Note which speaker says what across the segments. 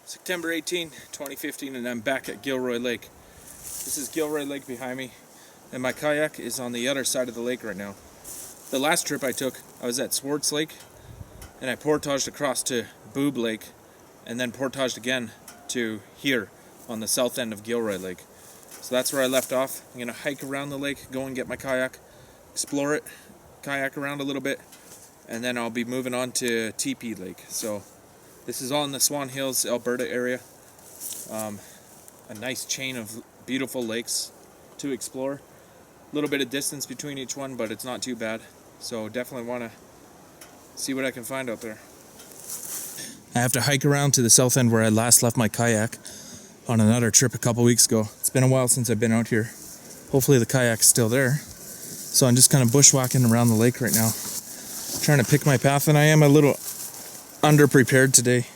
Speaker 1: September 18, 2015, and I'm back at Gilroy Lake. This is Gilroy Lake behind me, and my kayak is on the other side of the lake right now. The last trip I took, I was at Swartz Lake, and I portaged across to Boob Lake, and then portaged again to here on the south end of Gilroy Lake. So that's where I left off. I'm going to hike around the lake, go and get my kayak, explore it, kayak around a little bit, and then I'll be moving on to TP Lake. So this is all in the Swan Hills, Alberta area. A nice chain of beautiful lakes to explore. A little bit of distance between each one, but it's not too bad. So definitely want to see what I can find out there. I have to hike around to the south end where I last left my kayak on another trip a couple weeks ago. It's been a while since I've been out here. Hopefully the kayak's still there. So I'm just kind of bushwhacking around the lake right now, trying to pick my path, and I am a little underprepared today.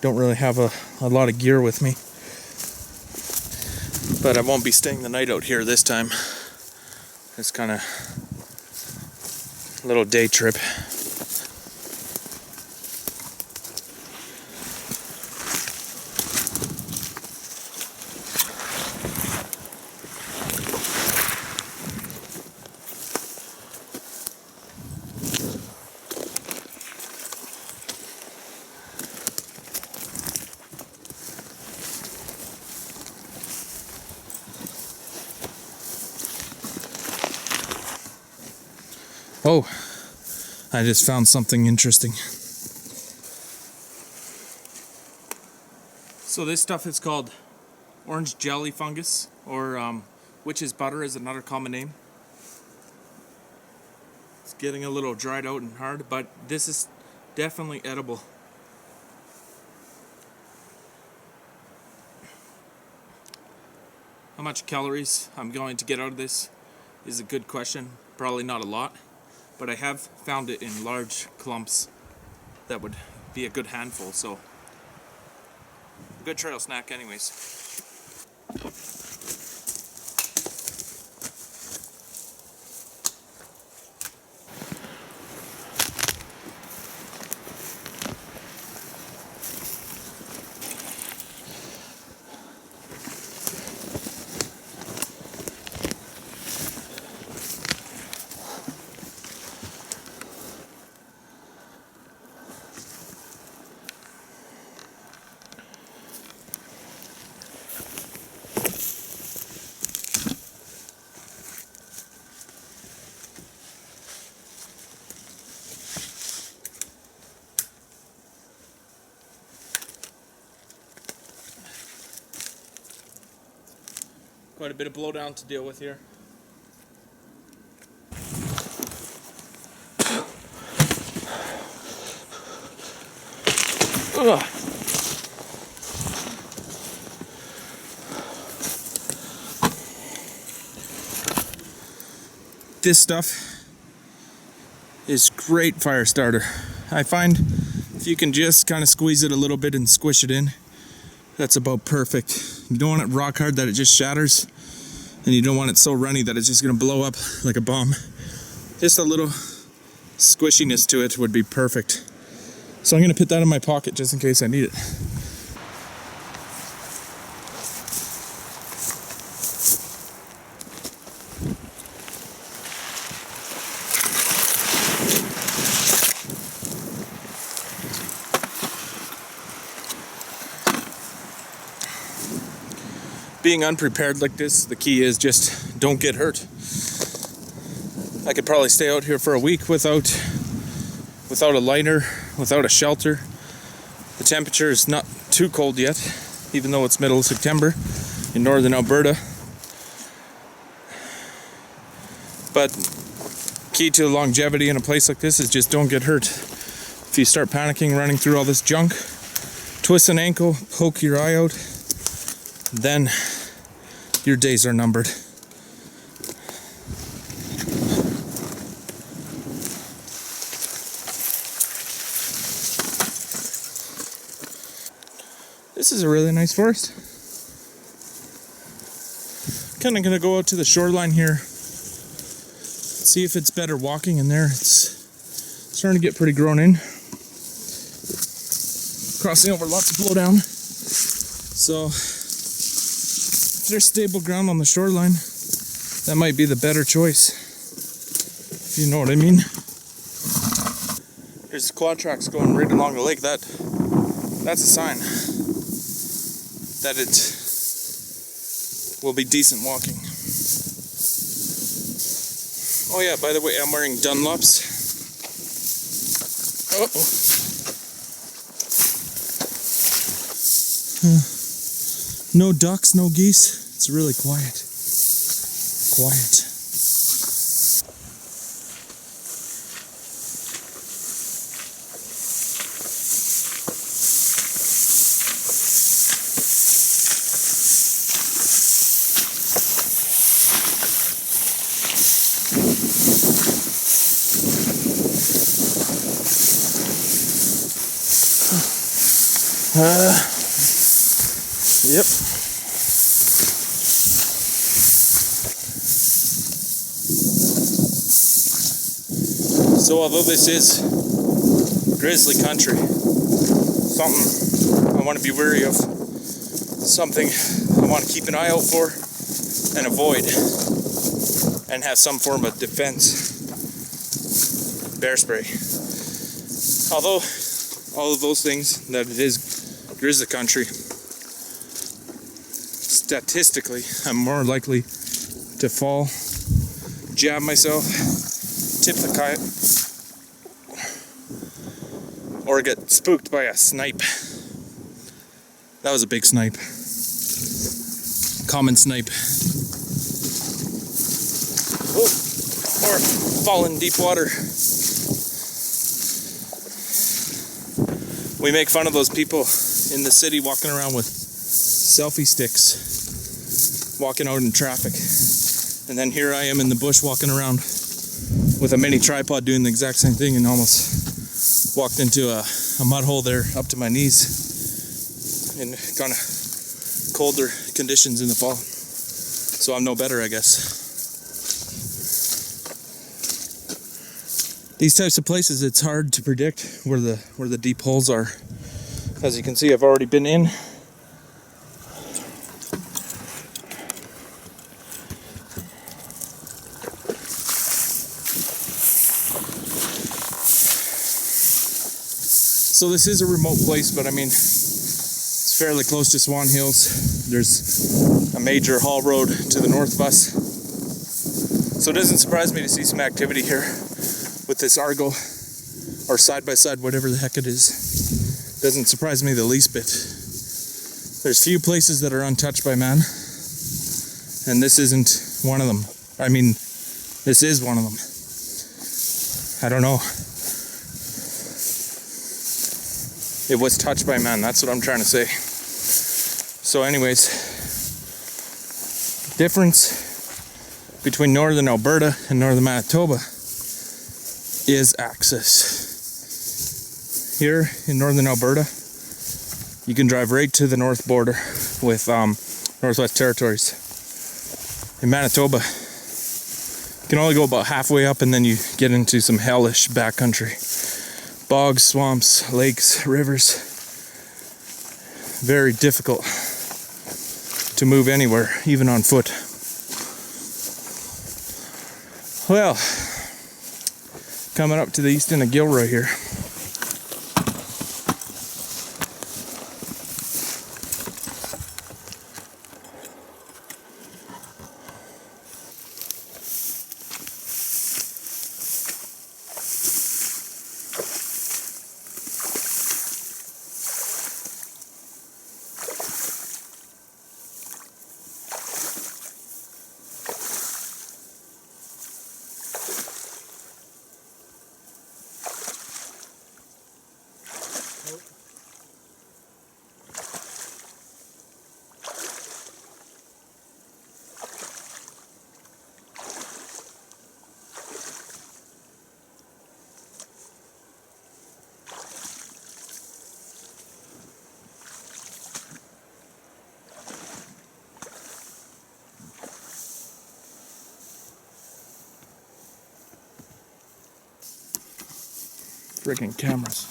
Speaker 1: Don't really have a lot of gear with me, but I won't be staying the night out here this time. It's kind of a little day trip. Oh, I just found something interesting. So this stuff is called orange jelly fungus, or witch's butter is another common name. It's getting a little dried out and hard, but this is definitely edible. How much calories I'm going to get out of this is a good question. Probably not a lot. But I have found it in large clumps that would be a good handful, so a good trail snack anyways. Quite a bit of blowdown to deal with here. Ugh. This stuff is great fire starter. I find if you can just kind of squeeze it a little bit and squish it in, that's about perfect. You don't want it rock hard that it just shatters, and you don't want it so runny that it's just gonna blow up like a bomb. Just a little squishiness to it would be perfect. So I'm gonna put that in my pocket just in case I need it. Being unprepared like this, the key is just don't get hurt. I could probably stay out here for a week without a lighter, without a shelter. The temperature is not too cold yet, even though it's middle of September in northern Alberta. But key to longevity in a place like this is just don't get hurt. If you start panicking, running through all this junk, twist an ankle, poke your eye out, then your days are numbered. This is a really nice forest. Kind of gonna go out to the shoreline here, see if it's better walking in there. It's starting to get pretty grown in. Crossing over lots of blowdown. So if there's stable ground on the shoreline, that might be the better choice, if you know what I mean. There's quad tracks going right along the lake. That's a sign that it will be decent walking. Oh yeah, by the way, I'm wearing Dunlops. No ducks, no geese. It's really quiet. Quiet. Yep. So although this is grizzly country, something I want to be wary of, something I want to keep an eye out for and avoid, and have some form of defense: bear spray. Although all of those things, that it is grizzly country, statistically I'm more likely to fall, jab myself, tip the kayak, or get spooked by a snipe. That was a big snipe. Common snipe. Oh, or fall in deep water. We make fun of those people in the city walking around with selfie sticks, walking out in traffic. And then here I am in the bush walking around with a mini tripod doing the exact same thing, and almost walked into a mud hole there up to my knees in kind of colder conditions in the fall. So I'm no better, I guess. These types of places, it's hard to predict where the deep holes are. As you can see, I've already been in. So this is a remote place, but I mean, it's fairly close to Swan Hills. There's a major haul road to the north of us. So it doesn't surprise me to see some activity here with this Argo, or side by side, whatever the heck it is. Doesn't surprise me the least bit. There's few places that are untouched by man, and this isn't one of them. I mean, this is one of them. I don't know. It was touched by man, that's what I'm trying to say. So anyways, difference between northern Alberta and northern Manitoba is access. Here in northern Alberta, you can drive right to the north border with Northwest Territories. In Manitoba, you can only go about halfway up, and then you get into some hellish backcountry. Bogs, swamps, lakes, rivers. Very difficult to move anywhere, even on foot. Well, coming up to the east end of Gilroy here. Freaking cameras.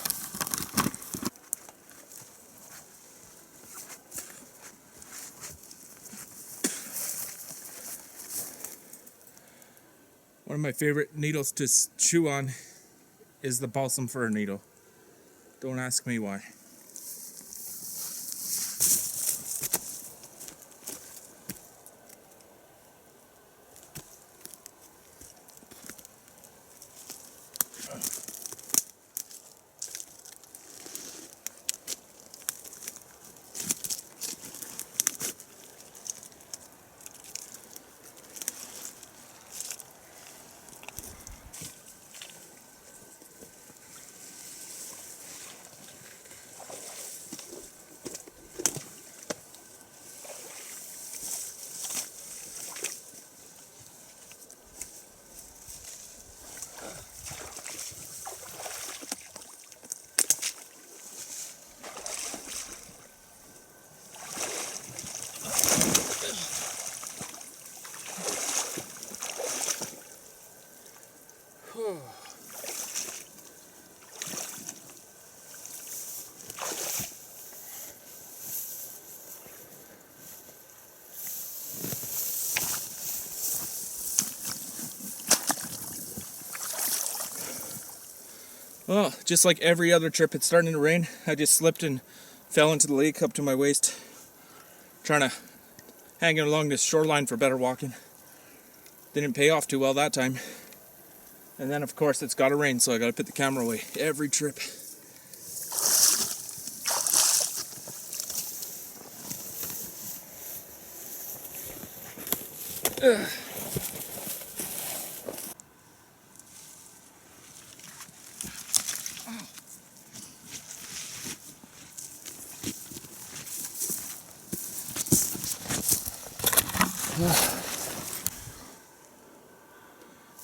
Speaker 1: One of my favorite needles to chew on is the balsam fir needle. Don't ask me why. Well, just like every other trip, it's starting to rain. I just slipped and fell into the lake up to my waist, trying to hang along this shoreline for better walking. Didn't pay off too well that time. And then, of course, it's got to rain, so I got to put the camera away every trip. Ugh.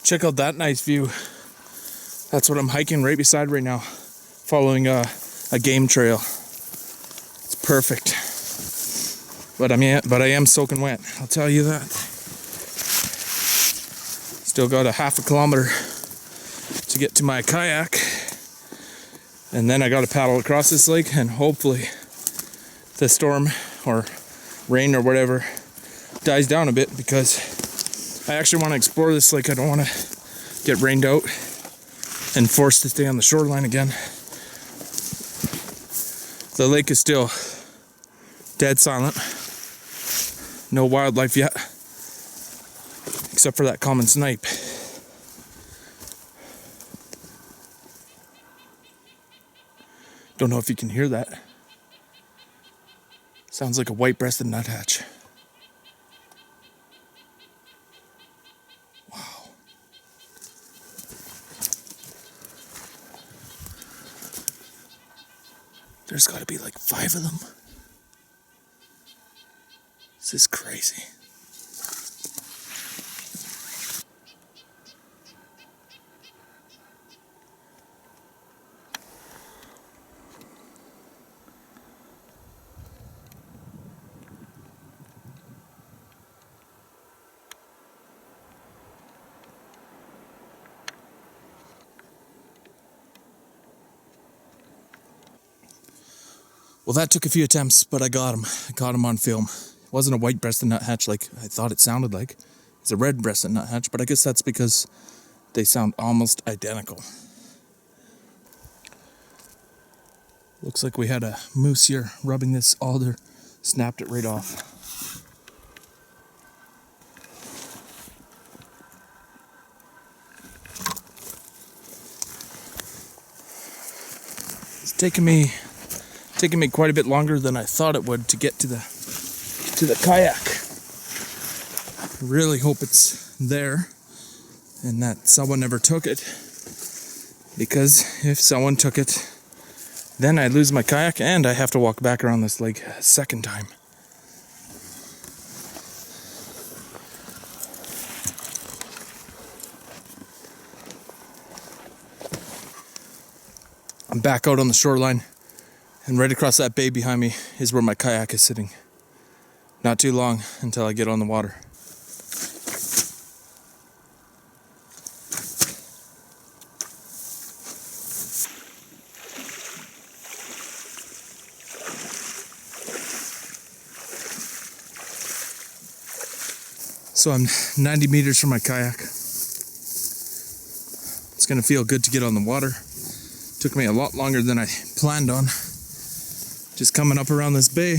Speaker 1: Check out that nice view. That's what I'm hiking right beside right now, following a game trail. It's perfect. But I am soaking wet, I'll tell you that. Still got a half a kilometer to get to my kayak. And then I got to paddle across this lake, and hopefully the storm or rain or whatever dies down a bit, because I actually want to explore this lake. I don't want to get rained out and forced to stay on the shoreline again. The lake is still dead silent. No wildlife yet, except for that common snipe. Don't know if you can hear that. Sounds like a white-breasted nuthatch. There's got to be like 5 of them. This is crazy. Well, that took a few attempts, but I got him. I got him on film. It wasn't a white-breasted nuthatch like I thought it sounded like. It's a red-breasted nuthatch, but I guess that's because they sound almost identical. Looks like we had a moose here rubbing this alder, snapped it right off. It's taking me quite a bit longer than I thought it would to get to the kayak. I really hope it's there and that someone never took it, because if someone took it, then I'd lose my kayak and I have to walk back around this lake a second time. I'm back out on the shoreline. And right across that bay behind me is where my kayak is sitting. Not too long until I get on the water. So I'm 90 meters from my kayak. It's gonna feel good to get on the water. Took me a lot longer than I planned on. Just coming up around this bay,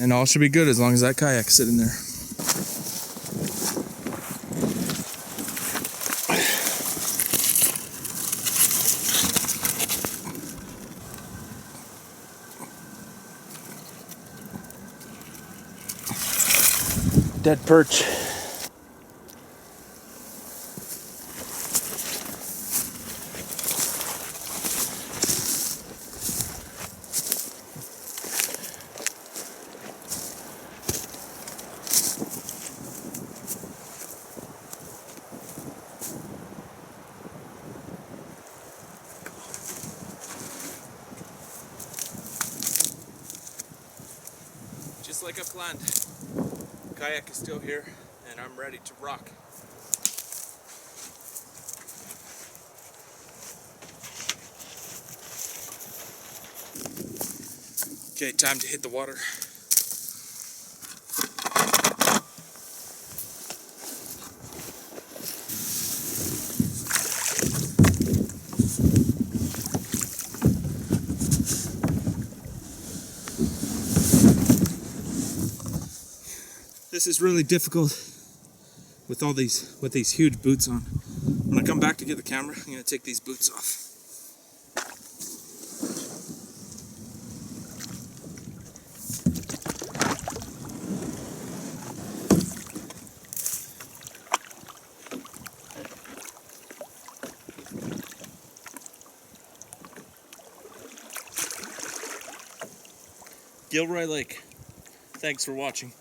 Speaker 1: and all should be good as long as that kayak's sitting there. Dead perch. Just like I planned. Kayak is still here, and I'm ready to rock. Okay, time to hit the water. This is really difficult with these huge boots on. When I come back to get the camera, I'm gonna take these boots off. Gilroy Lake. Thanks for watching.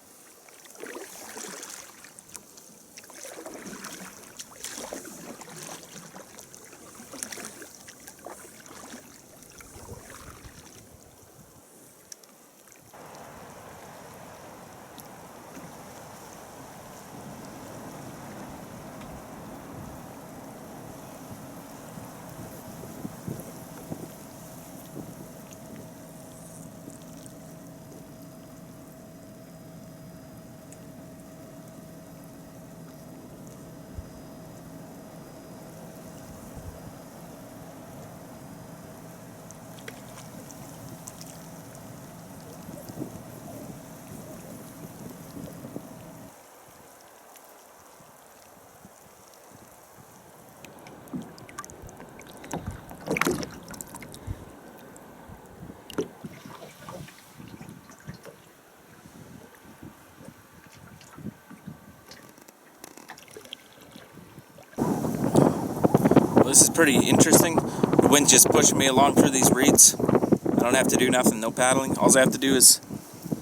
Speaker 1: This is pretty interesting. The wind's just pushing me along through these reeds. I don't have to do nothing, no paddling. All I have to do is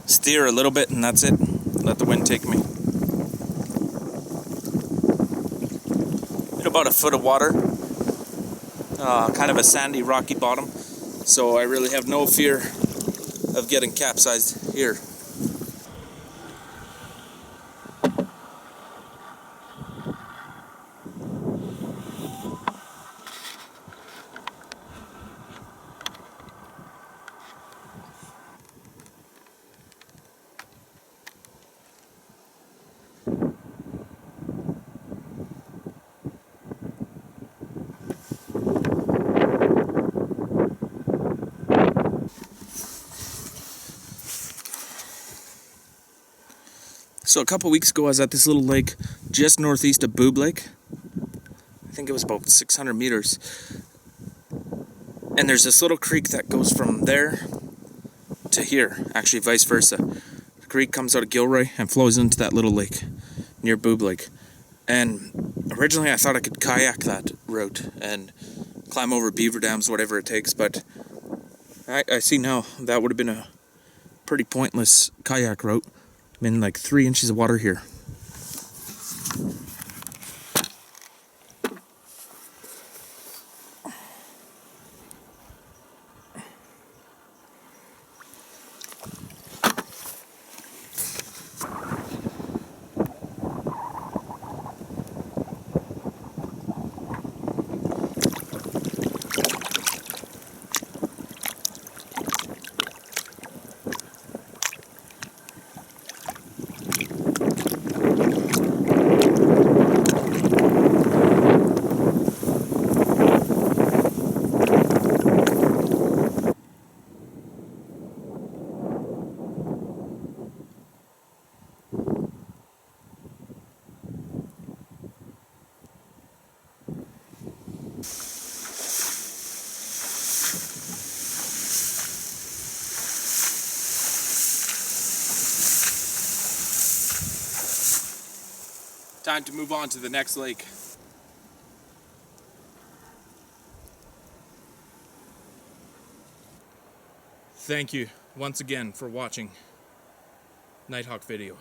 Speaker 1: steer a little bit and that's it. Let the wind take me. Hit about a foot of water. Kind of a sandy, rocky bottom. So I really have no fear of getting capsized here. So a couple weeks ago I was at this little lake just northeast of Boob Lake. I think it was about 600 meters. And there's this little creek that goes from there to here, actually vice versa. The creek comes out of Gilroy and flows into that little lake near Boob Lake. And originally I thought I could kayak that route and climb over beaver dams, whatever it takes, but I see now that would have been a pretty pointless kayak route. I'm in like 3 inches of water here. Time to move on to the next lake. Thank you once again for watching Nighthawk video.